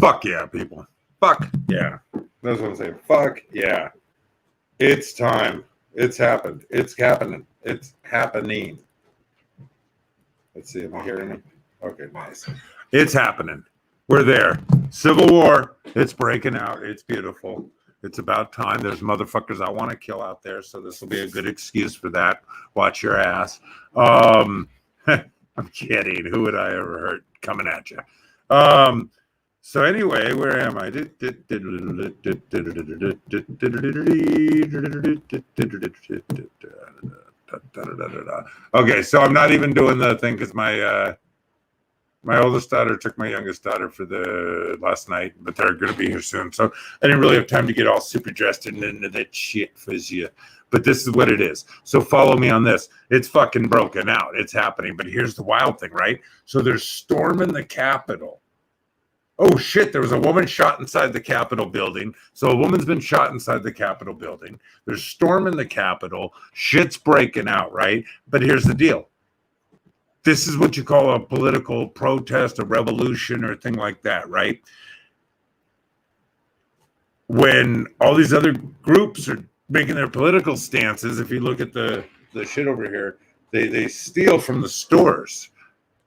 Fuck yeah, people. Fuck yeah. That's what I'm saying. Fuck yeah. It's time. It's happened. It's happening. It's happening. Let's see. Am I hearing it? Okay, nice. It's happening. We're there. Civil War. It's breaking out. It's beautiful. It's about time. There's motherfuckers I want to kill out there, so this will be a good excuse for that. Watch your ass. I'm kidding. Who would I ever hurt coming at you? So anyway, where am I? Okay, so I'm not even doing the thing because my oldest daughter took my youngest daughter for the last night, but they're going to be here soon. So I didn't really have time to get all super dressed and into that shit for you. But this is what it is. So follow me on this. It's fucking broken out. It's happening. But here's the wild thing, right? So they're storming the Capitol. Oh, shit. There was a woman shot inside the Capitol building. So a woman's been shot inside the Capitol building. They're storming the Capitol. Shit's breaking out, right? But here's the deal. This is what you call a political protest, a revolution, or a thing like that, right? When all these other groups are making their political stances, if you look at the shit over here, they steal from the stores.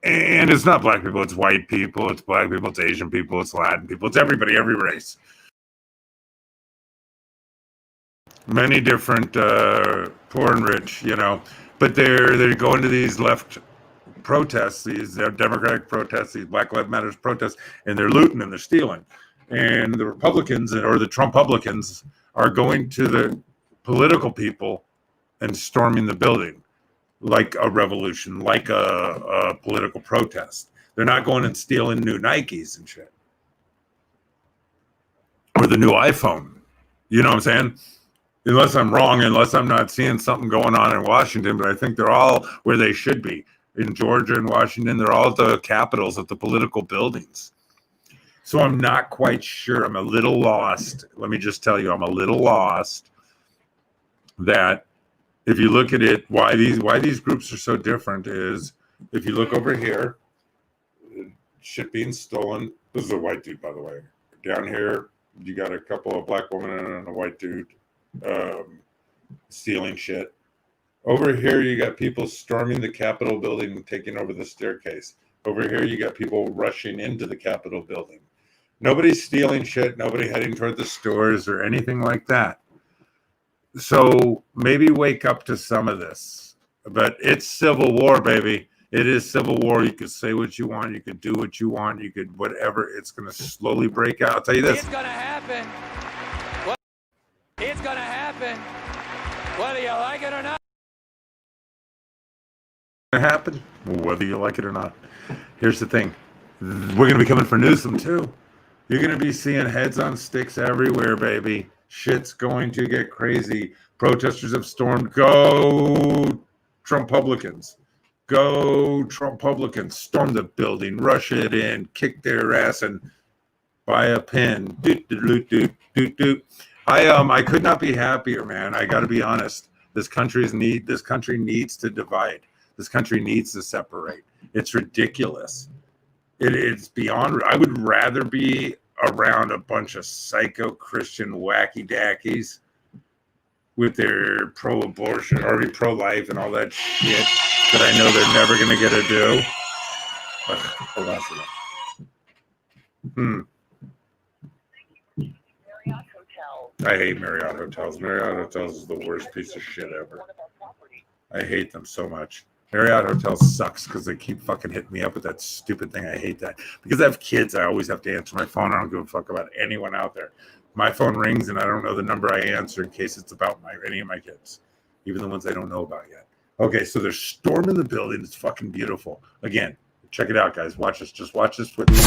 And it's not black people, it's white people, it's black people, it's Asian people, it's Latin people, it's everybody, every race. Many different poor and rich, you know, but they're going to these left protests, these Democratic protests, these Black Lives Matter protests, and they're looting and they're stealing. And the Republicans or the Trump-publicans are going to the political people and storming the building like a revolution, like a political protest. They're not going and stealing new Nikes and shit. Or the new iPhone. You know what I'm saying? Unless I'm wrong, unless I'm not seeing something going on in Washington, but I think they're all where they should be. In Georgia and Washington, they're all at the capitals of the political buildings. So I'm not quite sure. I'm a little lost. Let me just tell you, I'm a little lost that if you look at it, why these groups are so different is if you look over here, shit being stolen. This is a white dude, by the way. Down here, you got a couple of black women and a white dude stealing shit. Over here, you got people storming the Capitol building and taking over the staircase. Over here, you got people rushing into the Capitol building. Nobody's stealing shit. Nobody heading toward the stores or anything like that. So maybe wake up to some of this. But it's Civil War, baby. It is Civil War. You could say what you want. You could do what you want. You could whatever. It's going to slowly break out. I'll tell you this. It's going to happen. It's going to happen. Whether you like it or not. Happen, whether you like it or not. Here's the thing. We're going to be coming for Newsom, too. You're going to be seeing heads on sticks everywhere, baby. Shit's going to get crazy. Protesters have stormed. Go Trump-publicans. Go Trump-publicans. Storm the building. Rush it in. Kick their ass and buy a pin. I could not be happier, man. I got to be honest. This country needs to divide. This country needs to separate. It's ridiculous. It's beyond. I would rather be around a bunch of psycho Christian wacky dackies with their pro-abortion or pro-life and all that shit that I know they're never going to get to do. Hold on a second. I hate Marriott hotels. Marriott hotels is the worst piece of shit ever. I hate them so much. Marriott hotels sucks because they keep fucking hitting me up with that stupid thing. I hate that. Because I have kids, I always have to answer my phone. I don't give a fuck about anyone out there. My phone rings and I don't know the number I answer in case it's about any of my kids. Even the ones I don't know about yet. Okay, so they're storming the building. It's fucking beautiful. Again, check it out, guys. Watch this. Just watch this with me.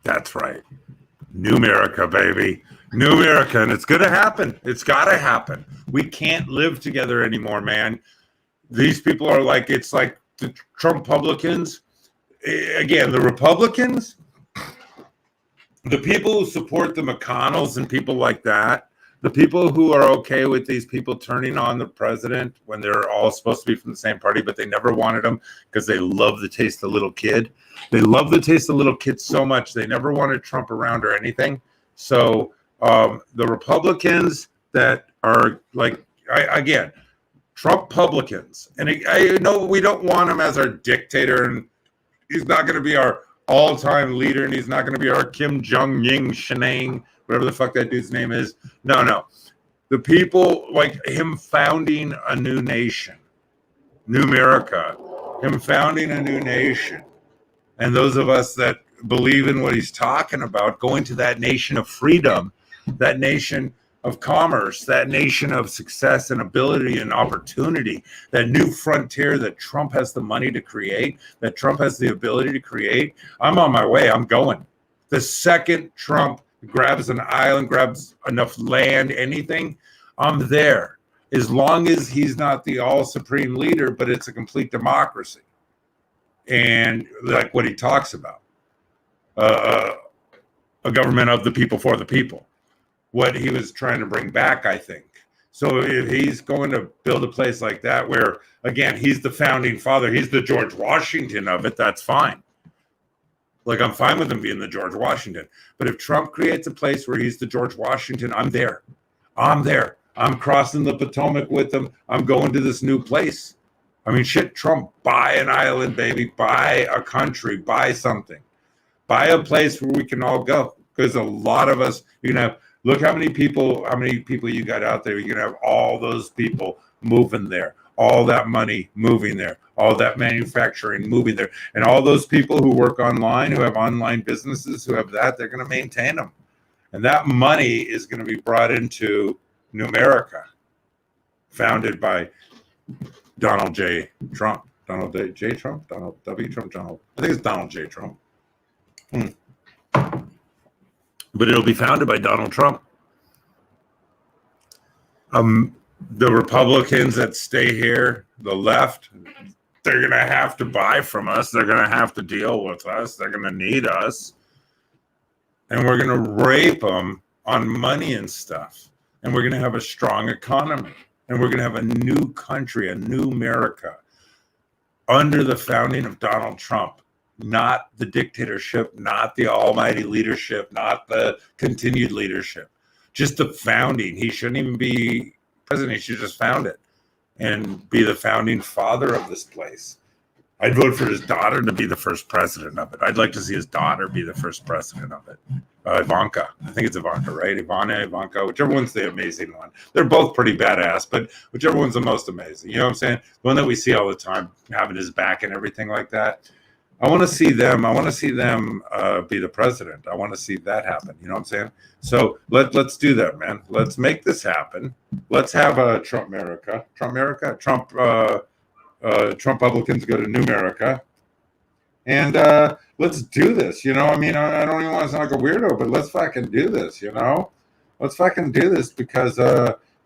That's right. NUMERICA, baby. NUMERICA, and it's going to happen. It's got to happen. We can't live together anymore, man. These people are like, it's like the Trump Republicans. Again, the Republicans, the people who support the McConnells and people like that, the people who are okay with these people turning on the president when they're all supposed to be from the same party, but they never wanted him because they love the taste of little kid. They love the taste of little kid so much. They never wanted Trump around or anything. So the Republicans that are like, again, Trump publicans, and I know we don't want him as our dictator, and he's not going to be our all-time leader, and he's not going to be our Kim Jong-un Shenang, whatever the fuck that dude's name is. No. The people like him founding a new nation, NUMERICA, him founding a new nation, and those of us that believe in what he's talking about, going to that nation of freedom, that nation of commerce, that nation of success and ability and opportunity, that new frontier that Trump has the money to create, that Trump has the ability to create. I'm on my way. I'm going. The second Trump grabs an island, grabs enough land, anything, I'm there. As long as he's not the all supreme leader, but it's a complete democracy. And like what he talks about, a government of the people for the people. What he was trying to bring back, I think. So if he's going to build a place like that where, again, he's the founding father, he's the George Washington of it, that's fine. Like, I'm fine with him being the George Washington. But if Trump creates a place where he's the George Washington, I'm there. I'm there. I'm crossing the Potomac with him. I'm going to this new place. I mean, shit, Trump, buy an island, baby. Buy a country. Buy something. Buy a place where we can all go. Because a lot of us, you know, look how many people you got out there. You're going to have all those people moving there, all that money moving there, all that manufacturing moving there. And all those people who work online, who have online businesses, who have that, they're going to maintain them. And that money is going to be brought into NUMERICA, founded by Donald J. Trump. Donald J. Trump? Donald W. Trump? I think it's Donald J. Trump. But it'll be founded by Donald Trump. The Republicans that stay here, the left, they're going to have to buy from us. They're going to have to deal with us. They're going to need us. And we're going to rape them on money and stuff. And we're going to have a strong economy. And we're going to have a new country, a new America, under the founding of Donald Trump. Not the dictatorship, not the almighty leadership, not the continued leadership. Just the founding. He shouldn't even be president. He should just found it and be the founding father of this place. I'd vote for his daughter to be the first president of it. I'd like to see his daughter be the first president of it. Ivanka. I think it's Ivanka, right? Ivanka, whichever one's the amazing one. They're both pretty badass, but whichever one's the most amazing. You know what I'm saying? The one that we see all the time, having his back and everything like that. I want to see them be the president. I want to see that happen. You know what I'm saying? So let's do that, man. Let's make this happen. Let's have a Trump America. Trump Republicans go to NUMERICA. And let's do this. You know, I mean, I don't even want to sound like a weirdo, but let's fucking do this, you know? Let's fucking do this because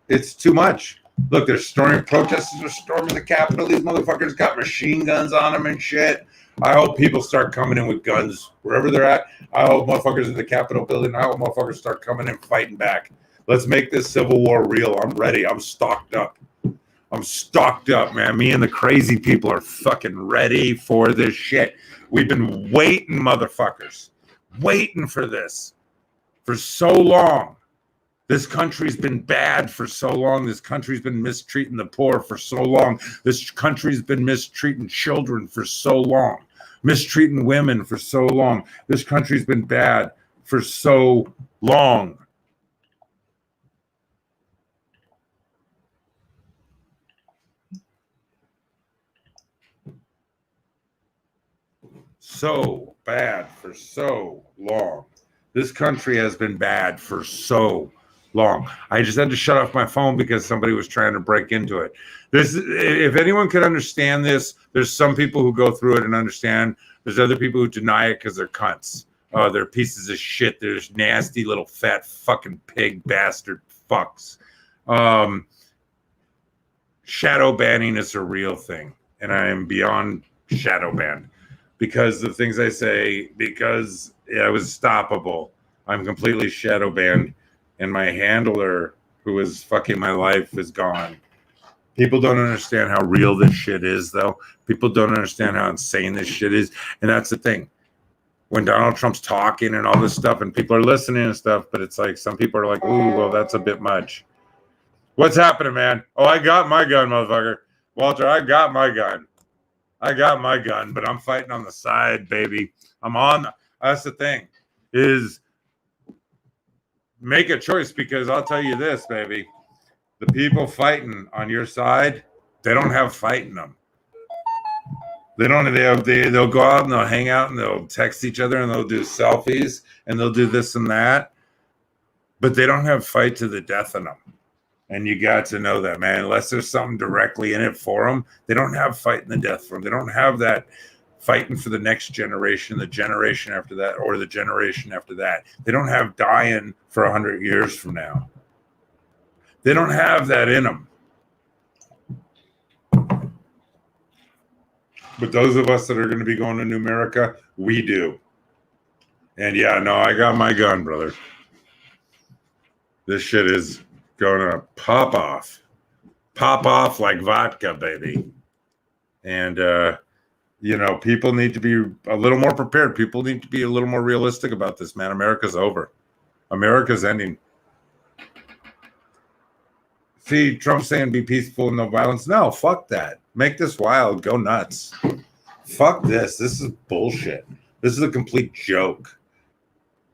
it's too much. Look, protesters are storming the Capitol. These motherfuckers got machine guns on them and shit. I hope people start coming in with guns wherever they're at. I hope motherfuckers in the Capitol building. I hope motherfuckers start coming in fighting back. Let's make this Civil War real. I'm ready. I'm stocked up. Man. Me and the crazy people are fucking ready for this shit. We've been waiting, motherfuckers. Waiting for this for so long. This country's been bad for so long. This country's been mistreating the poor for so long. This country's been mistreating children for so long. Mistreating women for so long. This country's been bad for so long. So bad for so long. This country has been bad for so long. I just had to shut off my phone because somebody was trying to break into it. If anyone could understand this, there's some people who go through it and understand. There's other people who deny it because they're cunts. They're pieces of shit. There's nasty little fat fucking pig bastard fucks. Shadow banning is a real thing, and I am beyond shadow banned because the things I say, because I was stoppable. I'm completely shadow banned, and my handler, who is fucking my life, is gone. People don't understand how real this shit is, though. People don't understand how insane this shit is, and that's the thing. When Donald Trump's talking and all this stuff, and people are listening and stuff, but it's like some people are like, "Ooh, well, that's a bit much." What's happening, man? Oh, I got my gun, motherfucker. Walter, I got my gun. I got my gun, but I'm fighting on the side, baby. I'm on. That's the thing, is make a choice, because I'll tell you this, baby. The people fighting on your side, they don't have fight in them. They don't. They'll go out and they'll hang out and they'll text each other and they'll do selfies and they'll do this and that, but they don't have fight to the death in them. And you got to know that, man. Unless there's something directly in it for them, they don't have fighting the death for them. They don't have that fighting for the next generation, the generation after that, or the generation after that. They don't have dying for 100 years from now. They don't have that in them. But those of us that are going to be going to NUMERICA, we do. And yeah, no, I got my gun, brother. This shit is going to pop off like vodka, baby. And people need to be a little more prepared. People need to be a little more realistic about this, man. America's over. America's ending. See, Trump saying be peaceful and no violence. No, fuck that. Make this wild. Go nuts. Fuck this. This is bullshit. This is a complete joke.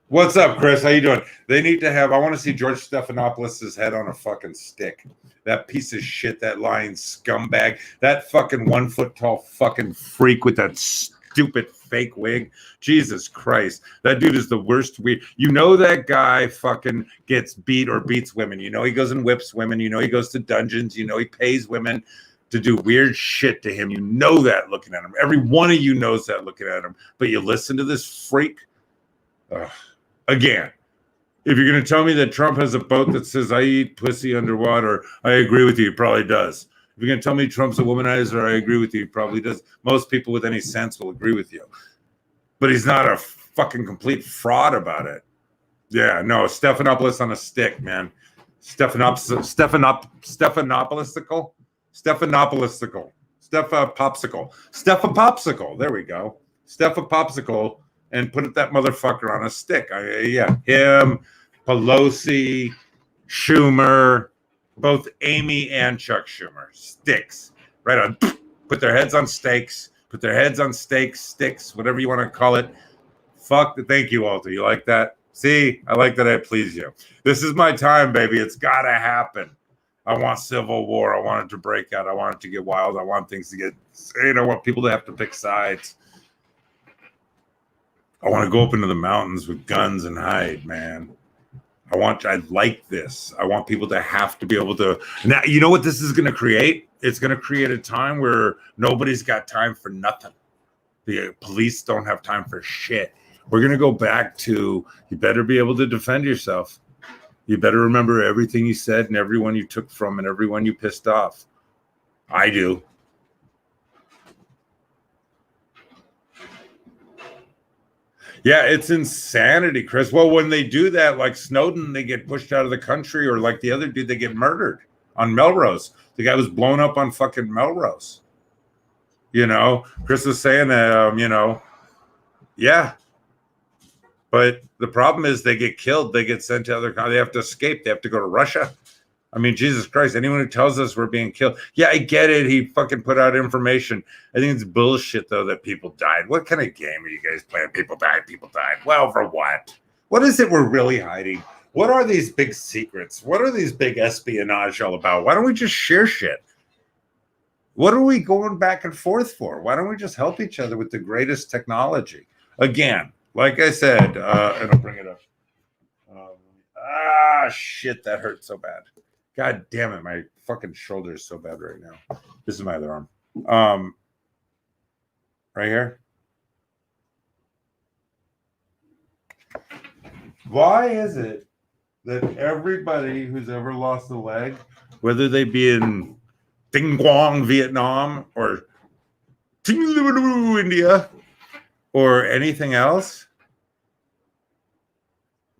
What's up, Chris? How you doing? They need to have, I want to see George Stephanopoulos' head on a fucking stick. That piece of shit, that lying scumbag, that fucking 1 foot tall fucking freak with that stupid fake wig. Jesus Christ. That dude is the worst. You know that guy fucking gets beat or beats women. You know he goes and whips women. You know he goes to dungeons. You know he pays women to do weird shit to him. You know that looking at him. Every one of you knows that looking at him. But you listen to this freak. Again, if you're going to tell me that Trump has a boat that says I eat pussy underwater, I agree with you. He probably does. If you're going to tell me Trump's a womanizer, I agree with you. He probably does. Most people with any sense will agree with you. But he's not a fucking complete fraud about it. Yeah, no, Stephanopoulos on a stick, man. Stephanopoulistical. Stepha-popsicle. There we go. Stepha-popsicle. And put that motherfucker on a stick. Him, Pelosi, Schumer, both Amy and Chuck Schumer. Sticks. Right on. Put their heads on stakes. Put their heads on stakes, sticks, whatever you want to call it. Thank you, Walter. You like that? See, I like that I please you. This is my time, baby. It's got to happen. I want civil war. I want it to break out. I want it to get wild. I want things to get, I want people to have to pick sides. I want to go up into the mountains with guns and hide, man. I like this. I want people to have to be able to. Now, you know what this is going to create? It's going to create a time where nobody's got time for nothing. The police don't have time for shit. We're going to go back to, you better be able to defend yourself. You better remember everything you said and everyone you took from and everyone you pissed off. I do. Yeah, it's insanity, Chris. Well, when they do that, like Snowden, they get pushed out of the country, or like the other dude, they get murdered on Melrose. The guy was blown up on fucking Melrose. Chris was saying that, yeah. But the problem is they get killed. They get sent to other countries. They have to escape. They have to go to Russia. I mean, Jesus Christ, anyone who tells us we're being killed. Yeah, I get it. He fucking put out information. I think it's bullshit, though, that people died. What kind of game are you guys playing? People died. Well, for what? What is it we're really hiding? What are these big secrets? What are these big espionage all about? Why don't we just share shit? What are we going back and forth for? Why don't we just help each other with the greatest technology? Again, like I said, and I'll bring it up. Shit, that hurt so bad. God damn it, my fucking shoulder is so bad right now. This is my other arm. Right here. Why is it that everybody who's ever lost a leg, whether they be in Ding Quang, Vietnam, or India, or anything else,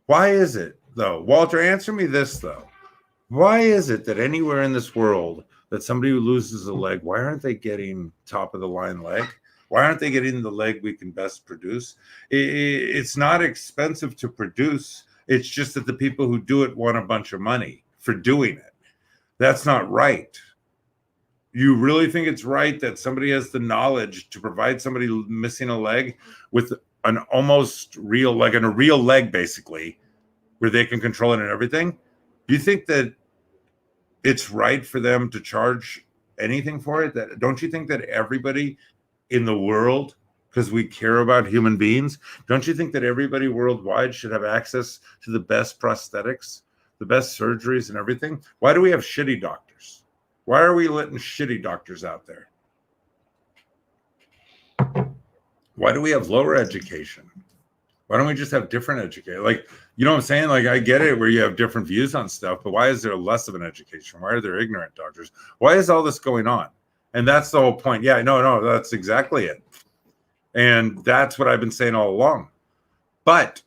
why is it though? Walter, answer me this though. Why is it that anywhere in this world that somebody who loses a leg, why aren't they getting top of the line leg? Why aren't they getting the leg we can best produce? It's not expensive to produce. It's just that the people who do it want a bunch of money for doing it. That's not right. You really think it's right that somebody has the knowledge to provide somebody missing a leg with an almost real leg, and a real leg basically, where they can control it and everything? Do you think that it's right for them to charge anything for it? That, don't you think that everybody in the world, because we care about human beings, don't you think that everybody worldwide should have access to the best prosthetics, the best surgeries and everything? Why do we have shitty doctors? Why are we letting shitty doctors out there? Why do we have lower education? Why don't we just have different education? Like, you know what I'm saying? Like, I get it where you have different views on stuff, but why is there less of an education? Why are there ignorant doctors? Why is all this going on? And that's the whole point. Yeah, no, that's exactly it. And that's what I've been saying all along. But,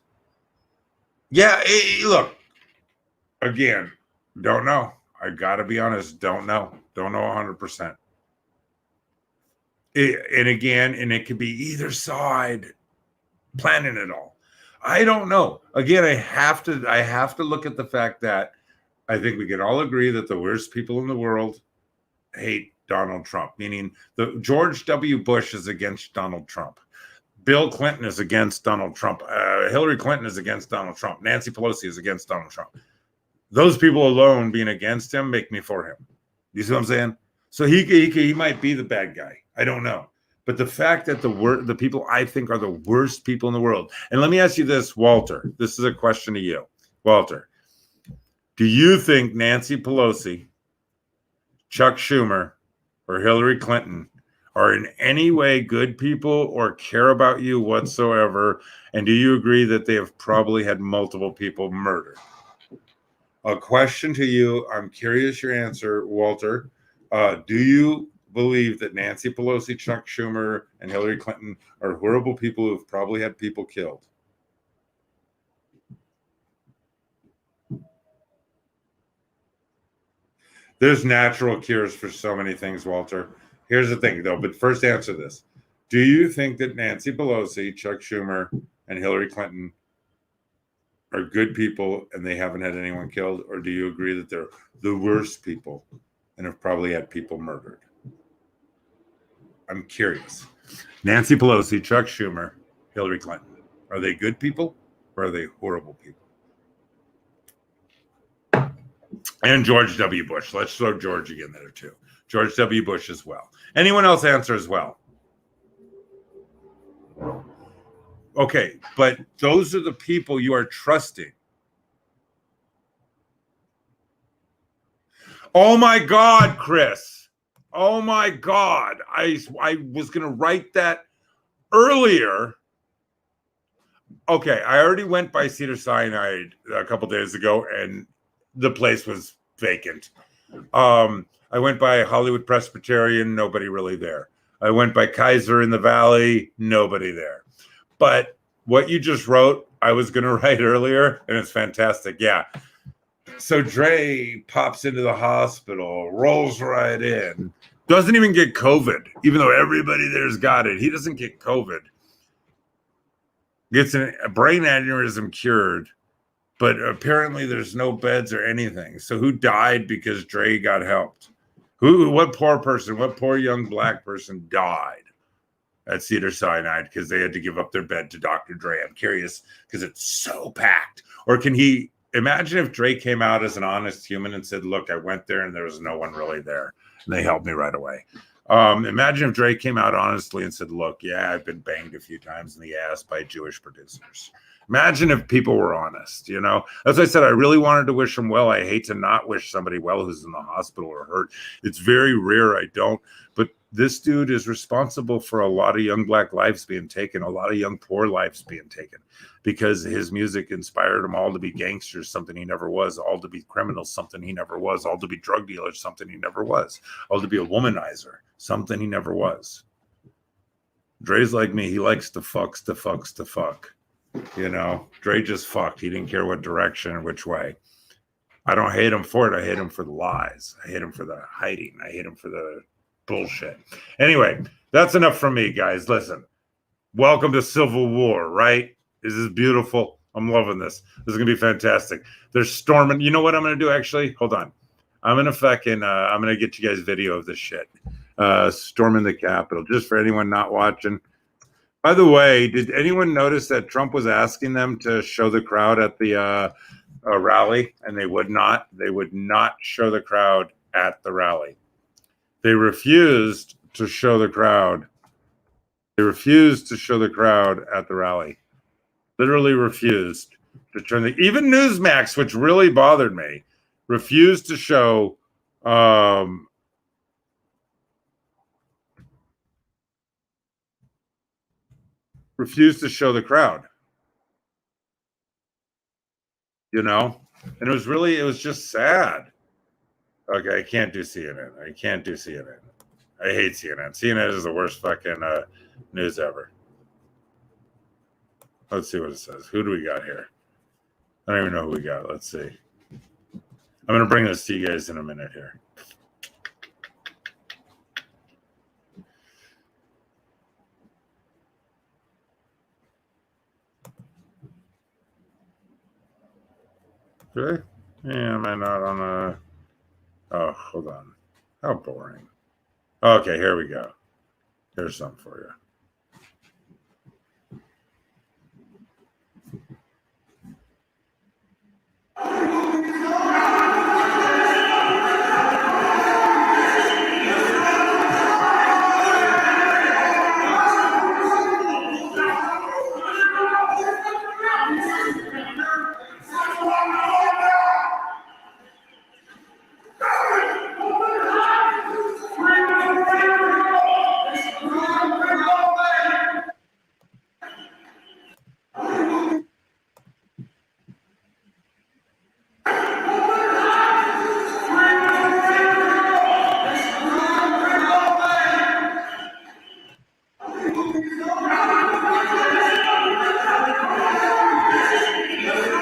yeah, look, again, don't know. I got to be honest, don't know. Don't know 100%. And again, and it could be either side planning it all. I don't know. Again, I have to look at the fact that I think we can all agree that the worst people in the world hate Donald Trump, meaning the George W. Bush is against Donald Trump. Bill Clinton is against Donald Trump. Hillary Clinton is against Donald Trump. Nancy Pelosi is against Donald Trump. Those people alone being against him make me for him. You see what I'm saying? So he might be the bad guy. I don't know. But the fact that the people I think are the worst people in the world. And let me ask you this, Walter. This is a question to you. Walter, do you think Nancy Pelosi, Chuck Schumer, or Hillary Clinton are in any way good people or care about you whatsoever? And do you agree that they have probably had multiple people murdered? A question to you. I'm curious your answer, Walter. Do you believe that Nancy Pelosi, Chuck Schumer, and Hillary Clinton are horrible people who've probably had people killed? There's natural cures for so many things, Walter. Here's the thing, though, but first answer this. Do you think that Nancy Pelosi, Chuck Schumer, and Hillary Clinton are good people and they haven't had anyone killed? Or do you agree that they're the worst people and have probably had people murdered? I'm curious. Nancy Pelosi, Chuck Schumer, Hillary Clinton. Are they good people or are they horrible people? And George W. Bush. Let's throw George in there too. George W. Bush as well. Anyone else answer as well? Okay, but those are the people you are trusting. Oh my God, Chris. Oh my God. I was going to write that earlier. Okay, I already went by Cedar Sinai a couple days ago and the place was vacant. I went by Hollywood Presbyterian, nobody really there. I went by Kaiser in the Valley, nobody there. But what you just wrote, I was going to write earlier, and it's fantastic. Yeah. So Dre pops into the hospital, rolls right in, doesn't even get COVID, even though everybody there's got it. He doesn't get COVID. Gets a brain aneurysm cured, but apparently there's no beds or anything. So who died because Dre got helped? What poor person, what poor young black person died at Cedar Sinai because they had to give up their bed to Dr. Dre? I'm curious because it's so packed. Or can he imagine if Dre came out as an honest human and said, look, I went there and there was no one really there. And they helped me right away. Imagine if Dre came out honestly and said, look, yeah, I've been banged a few times in the ass by Jewish producers. Imagine if people were honest, you know? As I said, I really wanted to wish him well. I hate to not wish somebody well who's in the hospital or hurt. It's very rare I don't. But this dude is responsible for a lot of young black lives being taken, a lot of young poor lives being taken, because his music inspired them all to be gangsters, something he never was, all to be criminals, something he never was, all to be drug dealers, something he never was, all to be a womanizer, something he never was. Dre's like me. He likes to fuck. You know, Dre just fucked. He didn't care what direction or which way. I don't hate him for it. I hate him for the lies. I hate him for the hiding. I hate him for the bullshit. Anyway, that's enough from me, guys. Listen, welcome to Civil War, right? This is beautiful. I'm loving this. This is going to be fantastic. They're storming. You know what I'm going to do, actually? Hold on. I'm going to get you guys video of this shit. Storming the Capitol, just for anyone not watching. By the way, did anyone notice that Trump was asking them to show the crowd at the rally, and they would not? They would not show the crowd at the rally. They refused to show the crowd. They refused to show the crowd at the rally. Literally refused to turn even NEWSMAX, which really bothered me, refused to show the crowd, you know, and it was just sad. Okay, I can't do CNN. I hate CNN. CNN is the worst fucking news ever. Let's see what it says. Who do we got here? I don't even know who we got. Let's see. I'm going to bring this to you guys in a minute here. Okay. Yeah, am I not on a... Oh, hold on. How boring. Okay, here we go. Here's something for you.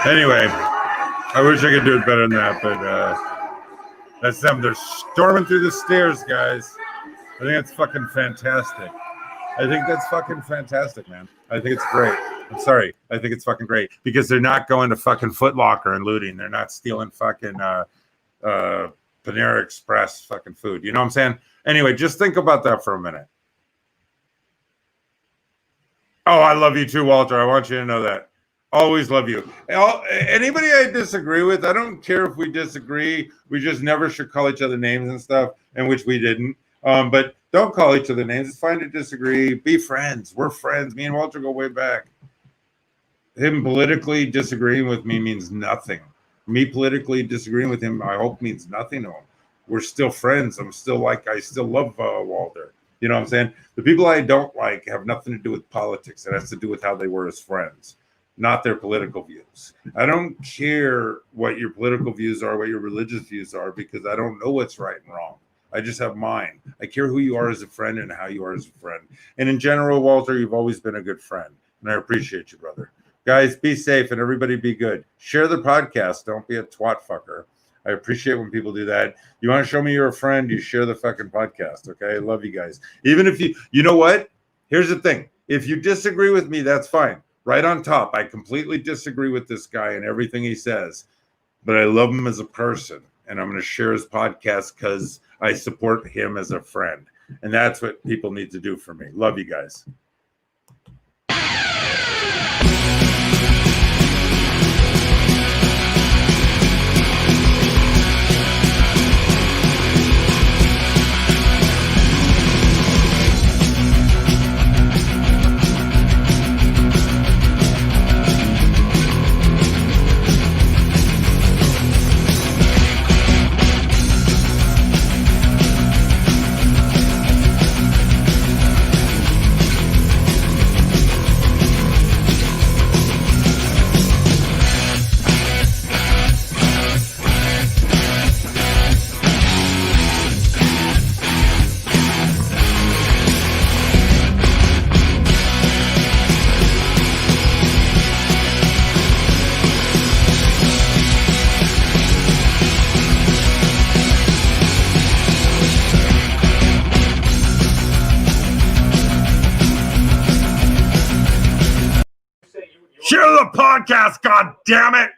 Anyway, I wish I could do it better than that, but that's them. They're storming through the stairs, guys. I think that's fucking fantastic. I think that's fucking fantastic, man. I think it's great. I'm sorry. I think it's fucking great because they're not going to fucking FOOTLOCKER and looting. They're not stealing fucking Panera Express fucking food. You know what I'm saying? Anyway, just think about that for a minute. Oh, I love you too, Walter. I want you to know that. Always love you. Anybody I disagree with, I don't care if we disagree. We just never should call each other names and stuff, and which we didn't. But don't call each other names. It's fine to disagree. Be friends. We're friends. Me and Walter go way back. Him politically disagreeing with me means nothing. Me politically disagreeing with him, I hope, means nothing to him. We're still friends. I still love Walter. You know what I'm saying? The people I don't like have nothing to do with politics. It has to do with how they were as friends, not their political views. I don't care what your political views are, what your religious views are, because I don't know what's right and wrong. I just have mine. I care who you are as a friend and how you are as a friend. And in general, Walter, you've always been a good friend, and I appreciate you, brother. Guys, be safe and everybody be good. Share the podcast. Don't be a twat fucker. I appreciate when people do that. You want to show me you're a friend, you share the fucking podcast, okay? I love you guys. Even if you know what? Here's the thing. If you disagree with me, that's fine. Right on top, I completely disagree with this guy and everything he says, but I love him as a person, and I'm going to share his podcast because I support him as a friend, and that's what people need to do for me. Love you guys. Share the podcast, god damn it!